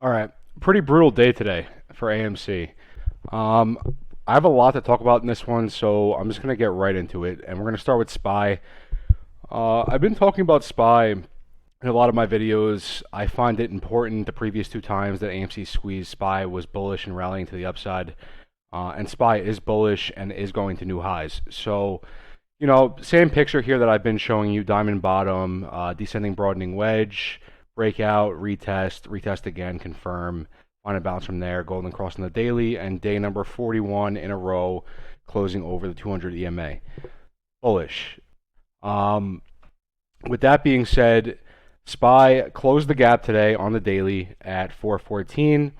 All right, pretty brutal day today for AMC. Um, I have a lot to talk about in this one, so I'm just gonna get right into it, and we're gonna start with SPY. I've been talking about SPY in a lot of my videos. I find it important the previous two times that AMC squeezed, SPY was bullish and rallying to the upside, and SPY is bullish and is going to new highs. So, same picture here that I've been showing you: diamond bottom, descending broadening wedge, breakout, retest, retest again, confirm, find a bounce from there, golden cross on the daily, and day number 41 in a row, closing over the 200 EMA. Bullish. Um, with that being said, SPY closed the gap today on the daily at 414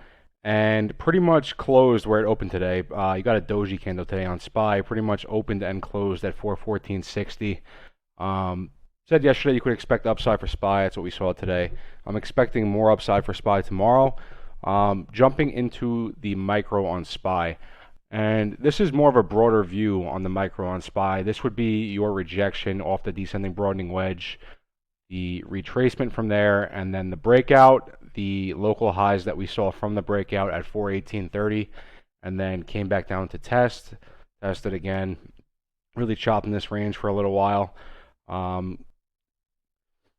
and pretty much closed where it opened today. You got a doji candle today on SPY, pretty much opened and closed at 414.60. Said yesterday you could expect upside for SPY. That's what we saw today. I'm expecting more upside for SPY tomorrow. Jumping into the micro on SPY. And this is more of a broader view on the micro on SPY. This would be your rejection off the descending broadening wedge, the retracement from there, and then the breakout, the local highs that we saw from the breakout at 418.30, and then came back down to tested again, really chopped in this range for a little while.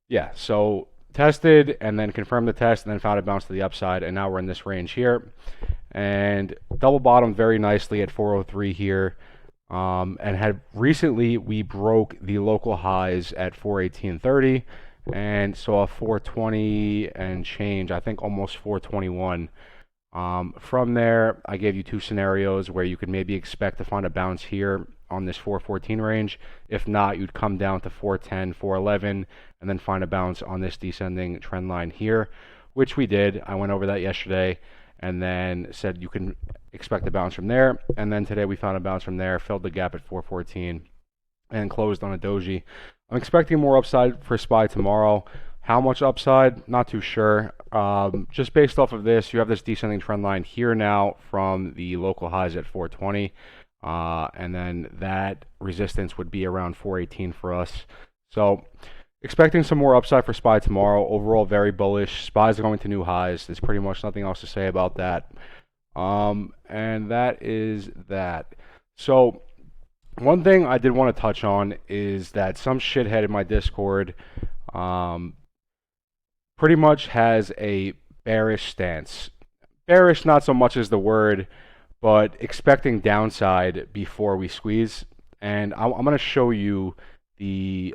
Yeah, so tested and then confirmed the test and then found a bounce to the upside, and now we're in this range here. And double bottomed very nicely at 403 here. And had recently we broke the local highs at 418.30 and saw 420 and change, I think almost 421. From there, I gave you two scenarios where you could maybe expect to find a bounce here on this 414 range. If not, you'd come down to 410, 411, and then find a bounce on this descending trend line here, which we did. I went over that yesterday and then said you can expect a bounce from there. And then today we found a bounce from there, filled the gap at 414, and closed on a doji. I'm expecting more upside for SPY tomorrow. How much upside? Not too sure. Just based off of this, you have this descending trend line here now from the local highs at 420. And then that resistance would be around 418 for us. So expecting some more upside for SPY tomorrow. Overall, very bullish. SPY's going to new highs. There's pretty much nothing else to say about that. And that is that. So one thing I did want to touch on is that some shithead in my Discord pretty much has a bearish stance. Bearish, not so much as the word, but expecting downside before we squeeze. And I'm going to show you the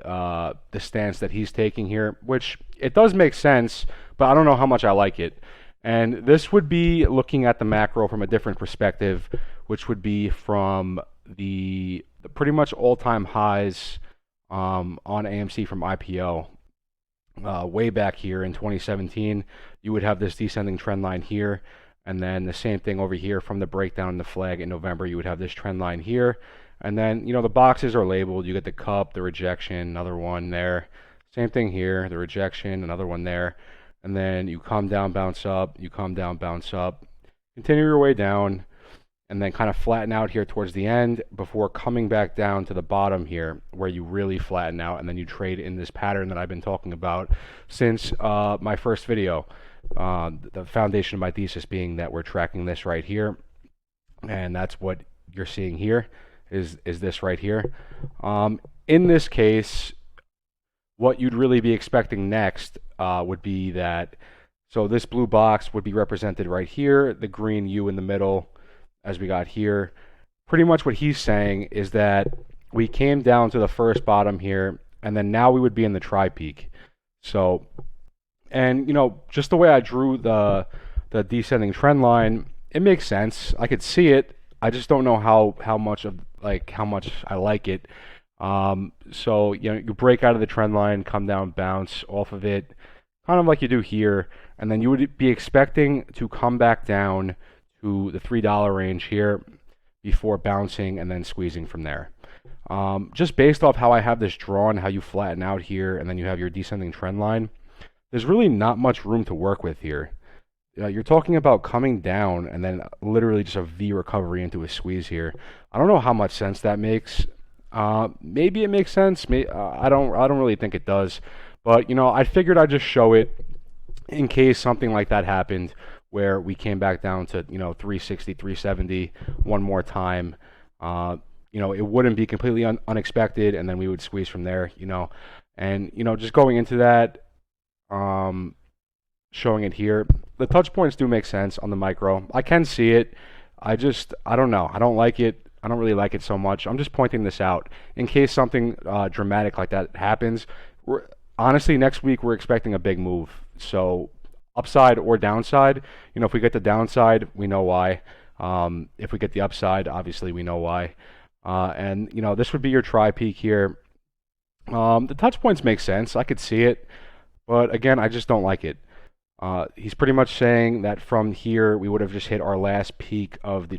stance that he's taking here, which it does make sense, but I don't know how much I like it. And this would be looking at the macro from a different perspective, which would be from the pretty much all-time highs on AMC from IPO. Way back here in 2017, you would have this descending trend line here, and then the same thing over here from the breakdown in the flag in November, you would have this trend line here. And then, the boxes are labeled. You get the cup, the rejection, another one there. Same thing here, the rejection, another one there. And then you come down, bounce up, you come down, bounce up. Continue your way down, and then kind of flatten out here towards the end before coming back down to the bottom here where you really flatten out, and then you trade in this pattern that I've been talking about since my first video. The foundation of my thesis being that we're tracking this right here, and that's what you're seeing here is this right here. In this case, what you'd really be expecting next would be that, so this blue box would be represented right here, the green U in the middle, as we got here. Pretty much what he's saying is that we came down to the first bottom here, and then now we would be in the tri-peak. So, and just the way I drew the descending trend line, it makes sense. I could see it. I just don't know how much I like it. So you break out of the trend line, come down, bounce off of it, kind of like you do here, and then you would be expecting to come back down to the $3 range here before bouncing and then squeezing from there. Just based off how I have this drawn, how you flatten out here, and then you have your descending trend line, there's really not much room to work with here. You're talking about coming down and then literally just a V recovery into a squeeze here. I don't know how much sense that makes. Maybe it makes sense. I don't really think it does. But I figured I'd just show it in case something like that happened where we came back down to 360, 370 one more time. It wouldn't be completely unexpected, and then we would squeeze from there. And just going into that, showing it here, the touch points do make sense on the micro. I can see it. I don't know. I don't like it. I don't really like it so much. I'm just pointing this out in case something dramatic like that happens. Honestly, next week we're expecting a big move. So upside or downside, if we get the downside, we know why. If we get the upside, obviously we know why. And this would be your try peak here. The touch points make sense. I could see it, but again, I just don't like it. He's pretty much saying that from here we would have just hit our last peak of the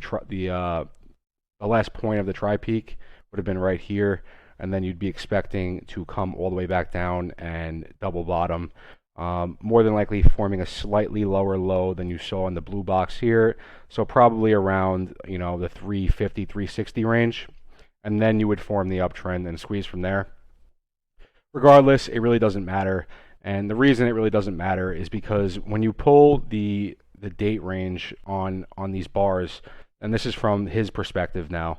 last point of the try peak would have been right here, and then you'd be expecting to come all the way back down and double bottom. More than likely forming a slightly lower low than you saw in the blue box here, so probably around the 350, 360 range, and then you would form the uptrend and squeeze from there. Regardless, it really doesn't matter, and the reason it really doesn't matter is because when you pull the date range on these bars, and this is from his perspective now,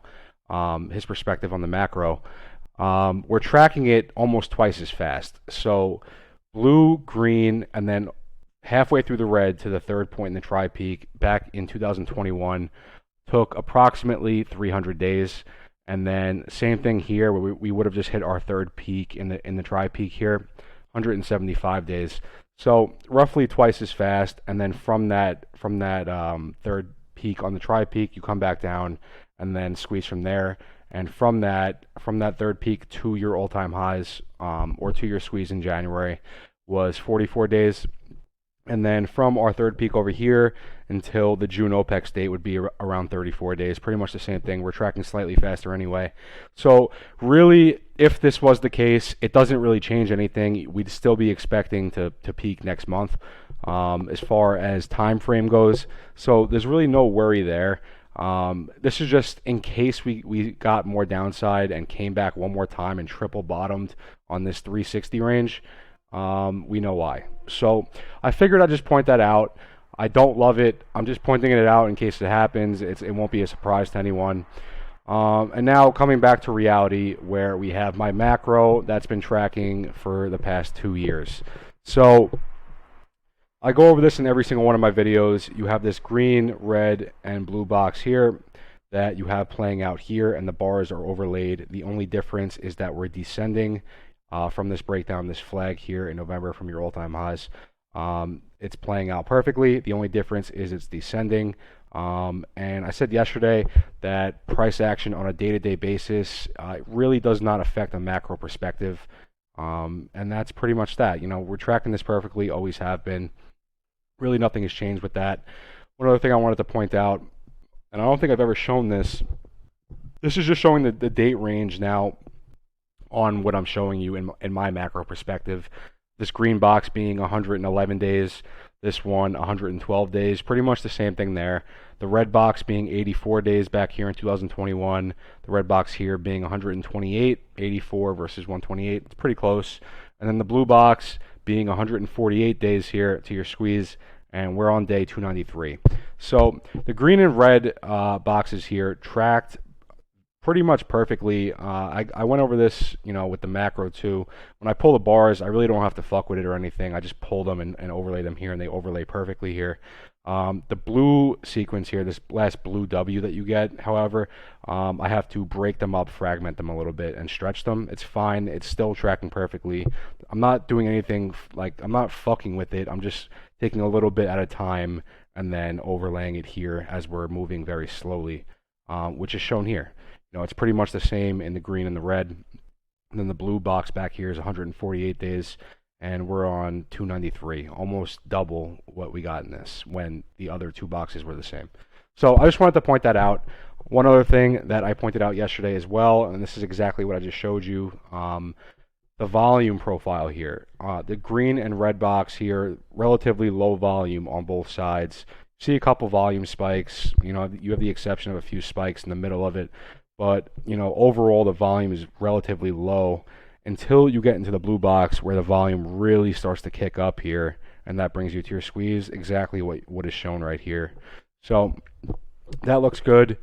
his perspective on the macro, we're tracking it almost twice as fast. So blue, green, and then halfway through the red to the third point in the try peak back in 2021 took approximately 300 days. And then same thing here, where we would have just hit our third peak in the try peak here, 175 days. So roughly twice as fast. And then from that third peak on the try peak, you come back down and then squeeze from there. And from that third peak to your all-time highs, or to your squeeze in January, was 44 days. And then from our third peak over here until the June OPEX date would be around 34 days. Pretty much the same thing. We're tracking slightly faster anyway. So really, if this was the case, it doesn't really change anything. We'd still be expecting to peak next month as far as time frame goes. So there's really no worry there. This is just in case we got more downside and came back one more time and triple bottomed on this 360 range. We know why. So I figured I'd just point that out. I don't love it. I'm just pointing it out in case it happens. It won't be a surprise to anyone. And now coming back to reality, where we have my macro that's been tracking for the past 2 years. So I go over this in every single one of my videos. You have this green, red, and blue box here that you have playing out here, and the bars are overlaid. The only difference is that we're descending from this breakdown, this flag here in November from your all-time highs. It's playing out perfectly. The only difference is it's descending. And I said yesterday that price action on a day-to-day basis really does not affect a macro perspective. And that's pretty much that. We're tracking this perfectly, always have been. Really nothing has changed with that. One other thing I wanted to point out, and I don't think I've ever shown this. This is just showing the date range now on what I'm showing you in my macro perspective. This green box being 111 days, this one 112 days, pretty much the same thing there. The red box being 84 days back here in 2021, the red box here being 128, 84 versus 128, it's pretty close. And then the blue box being 148 days here to your squeeze, and we're on day 293. So the green and red boxes here tracked pretty much perfectly. I went over this, with the macro too. When I pull the bars, I really don't have to fuck with it or anything. I just pull them and overlay them here, and they overlay perfectly here. The blue sequence here, this last blue W that you get, however, I have to break them up, fragment them a little bit, and stretch them. It's fine. It's still tracking perfectly. I'm not doing anything, I'm not fucking with it. I'm just taking a little bit at a time and then overlaying it here as we're moving very slowly, which is shown here. It's pretty much the same in the green and the red. And then the blue box back here is 148 days, and we're on 293, almost double what we got in this when the other two boxes were the same. So I just wanted to point that out. One other thing that I pointed out yesterday as well, and this is exactly what I just showed you, the volume profile here. The green and red box here, relatively low volume on both sides. See a couple volume spikes. You have the exception of a few spikes in the middle of it. But, overall the volume is relatively low until you get into the blue box where the volume really starts to kick up here. and that brings you to your squeeze, exactly what is shown right here. So that looks good.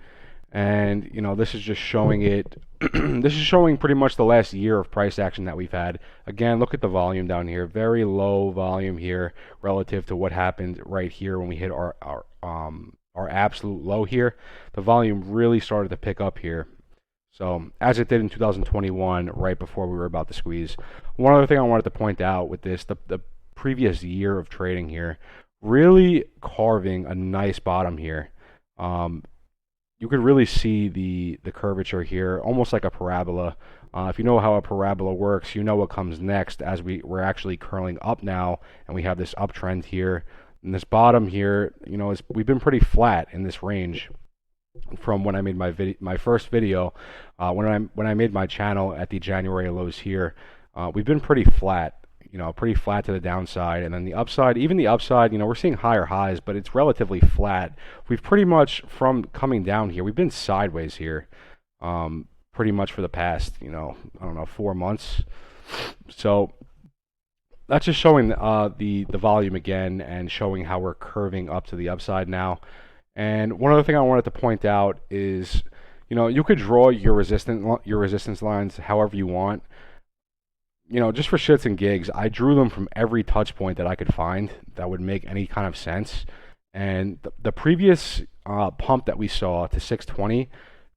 And this is just showing it. This is showing pretty much the last year of price action that we've had. Again, look at the volume down here. Very low volume here relative to what happened right here when we hit our absolute low here. The volume really started to pick up here. So as it did in 2021, right before we were about to squeeze. One other thing I wanted to point out with this, the previous year of trading here, really carving a nice bottom here. You could really see the curvature here, almost like a parabola. If you know how a parabola works, you know what comes next as we're actually curling up now, and we have this uptrend here. And this bottom here, we've been pretty flat in this range from when I made my first video, when I made my channel at the January lows here. We've been pretty flat. Pretty flat to the downside, and then the upside, even the upside, we're seeing higher highs, but it's relatively flat. We've pretty much, from coming down here, we've been sideways here, pretty much for the past, I don't know, 4 months. So that's just showing the volume again, and showing how we're curving up to the upside now. And one other thing I wanted to point out is, you could draw your resistance lines however you want. Just for shits and gigs, I drew them from every touch point that I could find that would make any kind of sense. And the previous pump that we saw to 620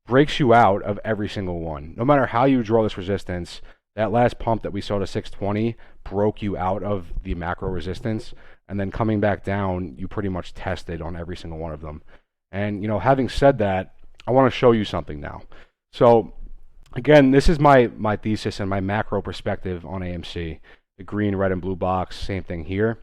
breaks you out of every single one. No matter how you draw this resistance, that last pump that we saw to 620 broke you out of the macro resistance. And then coming back down, you pretty much tested on every single one of them. And, having said that, I want to show you something now. So again, this is my thesis and my macro perspective on AMC. The green, red, and blue box, same thing here.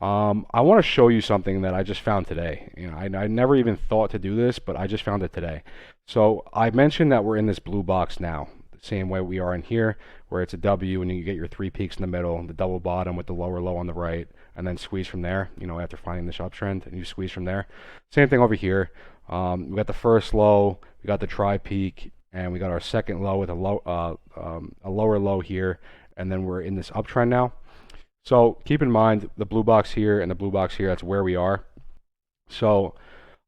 I want to show you something that I just found today. I never even thought to do this, but I just found it today. So I mentioned that we're in this blue box now, the same way we are in here, where it's a W and you get your 3 peaks in the middle, the double bottom with the lower low on the right, and then squeeze from there, after finding this uptrend, and you squeeze from there. Same thing over here. We got the first low, we got the tri-peak, and we got our second low with a lower low here, and then we're in this uptrend now. So keep in mind the blue box here and the blue box here, that's where we are. So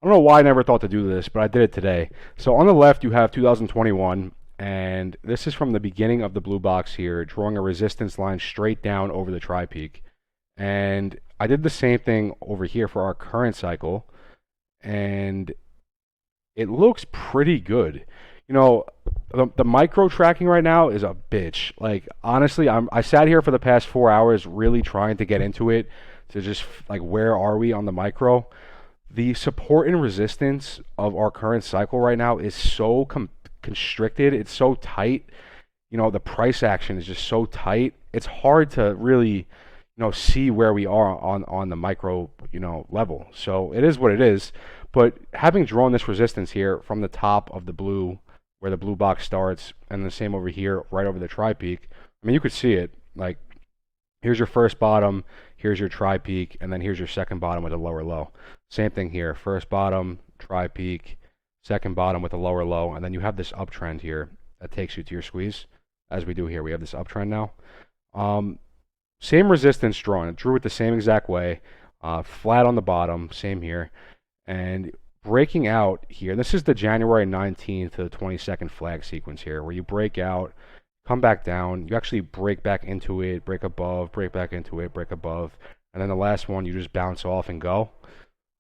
I don't know why I never thought to do this, but I did it today. So on the left you have 2021, and this is from the beginning of the blue box here, drawing a resistance line straight down over the tri-peak. And I did the same thing over here for our current cycle, and it looks pretty good. The micro tracking right now is a bitch. Like, honestly, I sat here for the past 4 hours really trying to get into it, to just like, where are we on the micro? The support and resistance of our current cycle right now is so constricted. It's so tight. The price action is just so tight. It's hard to really see where we are on the micro level. So it is what it is. But having drawn this resistance here from the top of the blue, where the blue box starts, and the same over here, right over the tri-peak, I mean, you could see it. Like, here's your first bottom, here's your tri-peak, and then here's your second bottom with a lower low. Same thing here, first bottom, tri-peak, second bottom with a lower low, and then you have this uptrend here that takes you to your squeeze, as we do here. We have this uptrend now. Same resistance drawn. It drew it the same exact way, flat on the bottom, same here, and breaking out here. This is the January 19th to the 22nd flag sequence here, where you break out, come back down, you actually break back into it, break above, break back into it, break above, and then the last one you just bounce off and go.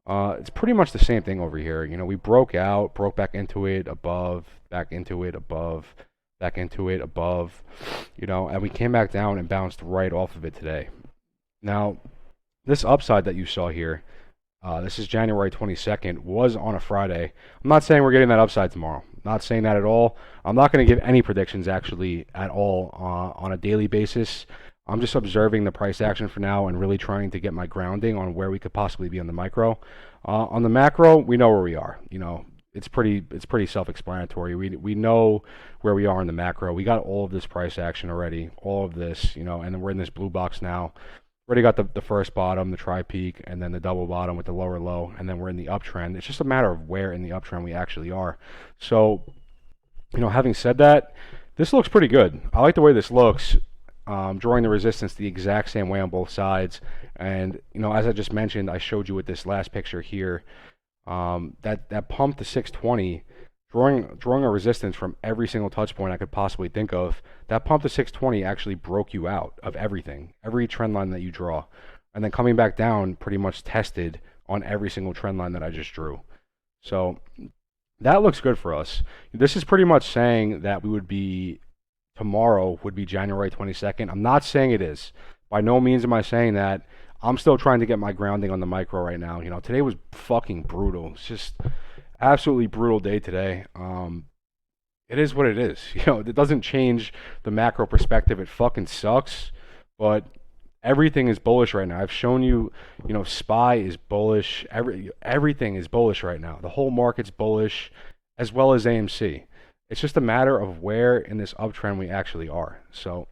It's pretty much the same thing over here. We broke out, broke back into it, above, back into it, above, back into it, above, and we came back down and bounced right off of it today. Now, this upside that you saw here, this is January 22nd, was on a Friday. I'm not saying we're getting that upside tomorrow. Not saying that at all. I'm not going to give any predictions actually at all on a daily basis. I'm just observing the price action for now and really trying to get my grounding on where we could possibly be on the micro. On the macro, we know where we are. It's pretty self-explanatory. We know where we are in the macro. We got all of this price action already, all of this, and then we're in this blue box now. Already got the first bottom, the tri-peak, and then the double bottom with the lower low, and then we're in the uptrend. It's just a matter of where in the uptrend we actually are. So, having said that, this looks pretty good. I like the way this looks. drawing the resistance the exact same way on both sides. And as I just mentioned, I showed you with this last picture here, that pump to 620, drawing a resistance from every single touch point I could possibly think of. That pump to 620 actually broke you out of everything, every trend line that you draw, and then coming back down pretty much tested on every single trend line that I just drew. So that looks good for us. This is pretty much saying that tomorrow would be January 22nd. I'm not saying it is. By no means am I saying that. I'm still trying to get my grounding on the micro right now. Today was fucking brutal. It's just absolutely brutal day today. It is what it is. It doesn't change the macro perspective. It fucking sucks, but everything is bullish right now. I've shown you, SPY is bullish. Everything is bullish right now. The whole market's bullish, as well as AMC. It's just a matter of where in this uptrend we actually are. So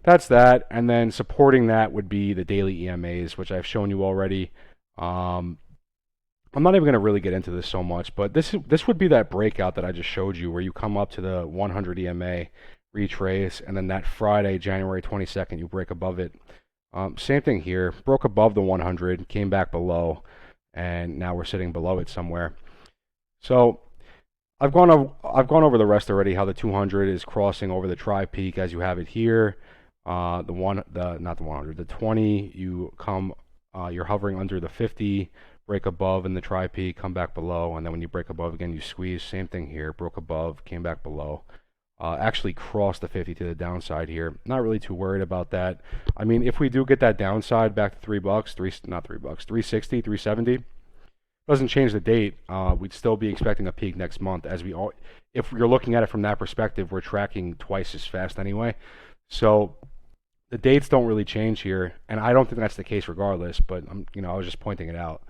that's that. And then supporting that would be the daily EMAs, which I've shown you already. I'm not even going to really get into this so much, but this would be that breakout that I just showed you, where you come up to the 100 EMA, retrace, and then that Friday, January 22nd, you break above it. Same thing here. Broke above the 100, came back below, and now we're sitting below it somewhere. So I've gone over the rest already. How the 200 is crossing over the tri-peak as you have it here. Not the 100, the 20. You're hovering under the 50. Break above in the tri-peak, come back below, and then when you break above again, you squeeze. Same thing here. Broke above, came back below. Actually crossed the 50 to the downside here. Not really too worried about that. I mean, if we do get that downside back to $3, not $3, 360, 370, doesn't change the date. We'd still be expecting a peak next month. If you're looking at it from that perspective, we're tracking twice as fast anyway. So the dates don't really change here, and I don't think that's the case regardless. But I was just pointing it out.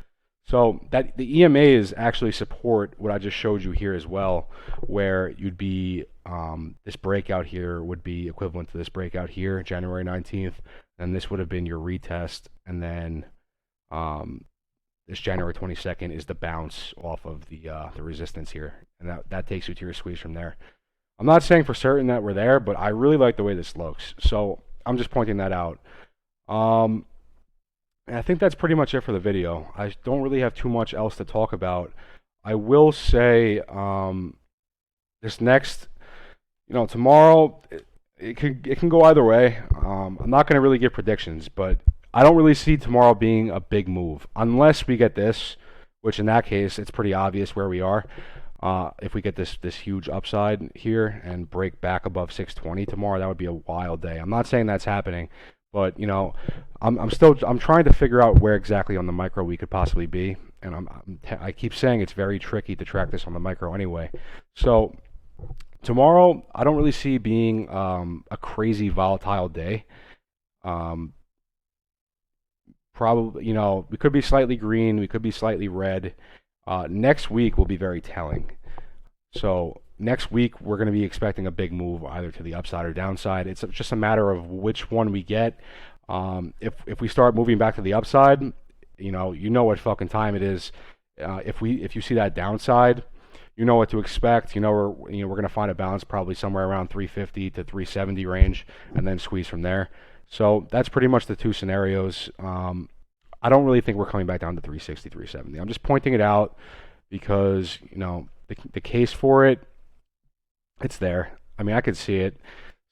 So that the EMAs actually support what I just showed you here as well, where you'd be this breakout here would be equivalent to this breakout here, January 19th, and this would have been your retest, and then this January 22nd is the bounce off of the resistance here, and that takes you to your squeeze from there. I'm not saying for certain that we're there, but I really like the way this looks, so I'm just pointing that out. And I think that's pretty much it for the video. I don't really have too much else to talk about. I will say this next, tomorrow, it can go either way. I'm not going to really give predictions, but I don't really see tomorrow being a big move unless we get this, which in that case, it's pretty obvious where we are. If we get this huge upside here and break back above 620 tomorrow, that would be a wild day. I'm not saying that's happening, but I'm trying to figure out where exactly on the micro we could possibly be, and I keep saying it's very tricky to track this on the micro anyway. So tomorrow, I don't really see being a crazy volatile day. Probably, we could be slightly green, we could be slightly red. Next week will be very telling. So next week, we're going to be expecting a big move either to the upside or downside. It's just a matter of which one we get. If we start moving back to the upside, you know what fucking time it is. If you see that downside, you know what to expect. We're going to find a balance probably somewhere around 350 to 370 range, and then squeeze from there. So that's pretty much the two scenarios. I don't really think we're coming back down to 360, 370. I'm just pointing it out because the case for it, it's there. I mean, I could see it.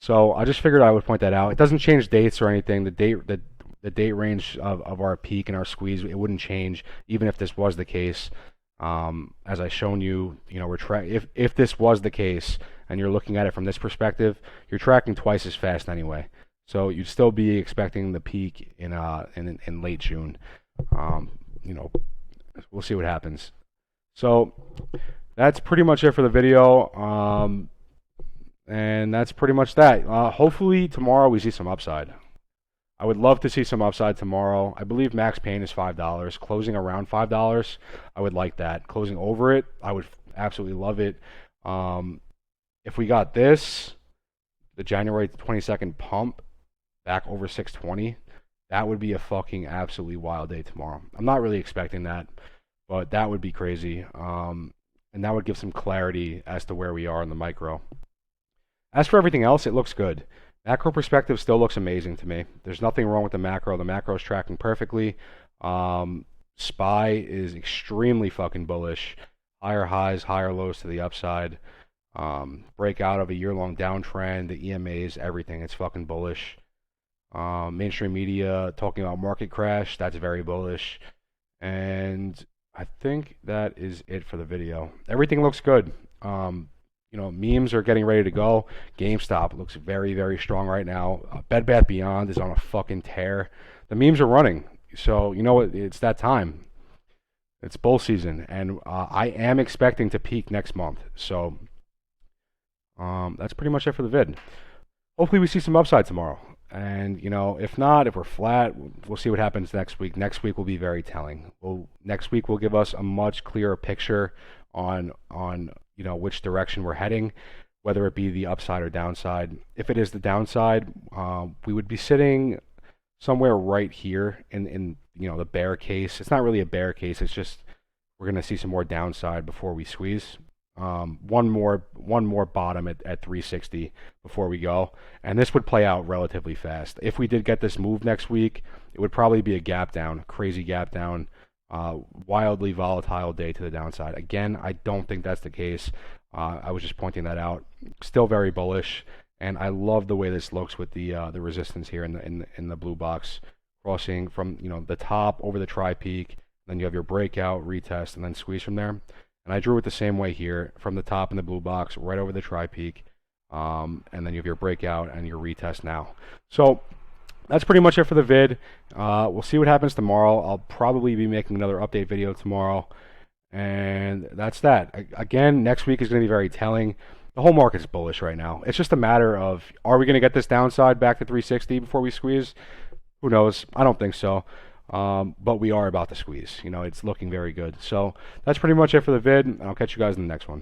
So I just figured I would point that out. It doesn't change dates or anything. The date range of our peak and our squeeze, it wouldn't change even if this was the case. As I shown you, if this was the case and you're looking at it from this perspective, you're tracking twice as fast anyway. So you'd still be expecting the peak in late June. We'll see what happens. So that's pretty much it for the video. And that's pretty much that. Hopefully tomorrow we see some upside. I would love to see some upside tomorrow. I believe max pain is $5. Closing around $5, I would like that. Closing over it, I would absolutely love it. If we got this, the January 22nd pump back over 620, that would be a fucking absolutely wild day tomorrow. I'm not really expecting that, but that would be crazy. And that would give some clarity as to where we are in the micro. As for everything else, it looks good. Macro perspective still looks amazing to me. There's nothing wrong with the macro. The macro is tracking perfectly. SPY is extremely fucking bullish. Higher highs, higher lows to the upside. Breakout of a year-long downtrend. The EMAs, everything. It's fucking bullish. Mainstream media talking about market crash. That's very bullish. And I think that is it for the video. Everything looks good. Memes are getting ready to go. GameStop looks very, very strong right now. Bed Bath Beyond is on a fucking tear. The memes are running. So, you know what? It's that time. It's bull season. And I am expecting to peak next month. So, that's pretty much it for the vid. Hopefully we see some upside tomorrow. And, if not, if we're flat, we'll see what happens next week. Next week will be very telling. Next week will give us a much clearer picture on which direction we're heading, whether it be the upside or downside. If it is the downside, we would be sitting somewhere right here in the bear case. It's not really a bear case. It's just we're going to see some more downside before we squeeze. One more bottom at 360 before we go, and this would play out relatively fast. If we did get this move next week, it would probably be a gap down, crazy gap down, wildly volatile day to the downside. Again, I don't think that's the case. I was just pointing that out. Still very bullish, and I love the way this looks with the resistance here in the blue box, crossing from the top over the tri-peak. Then you have your breakout, retest, and then squeeze from there. And I drew it the same way here, from the top in the blue box, right over the tri-peak. And then you have your breakout and your retest now. So that's pretty much it for the vid. We'll see what happens tomorrow. I'll probably be making another update video tomorrow. And that's that. Again, next week is going to be very telling. The whole market's bullish right now. It's just a matter of, are we going to get this downside back to 360 before we squeeze? Who knows? I don't think so. But we are about to squeeze. It's looking very good. So that's pretty much it for the vid. I'll catch you guys in the next one.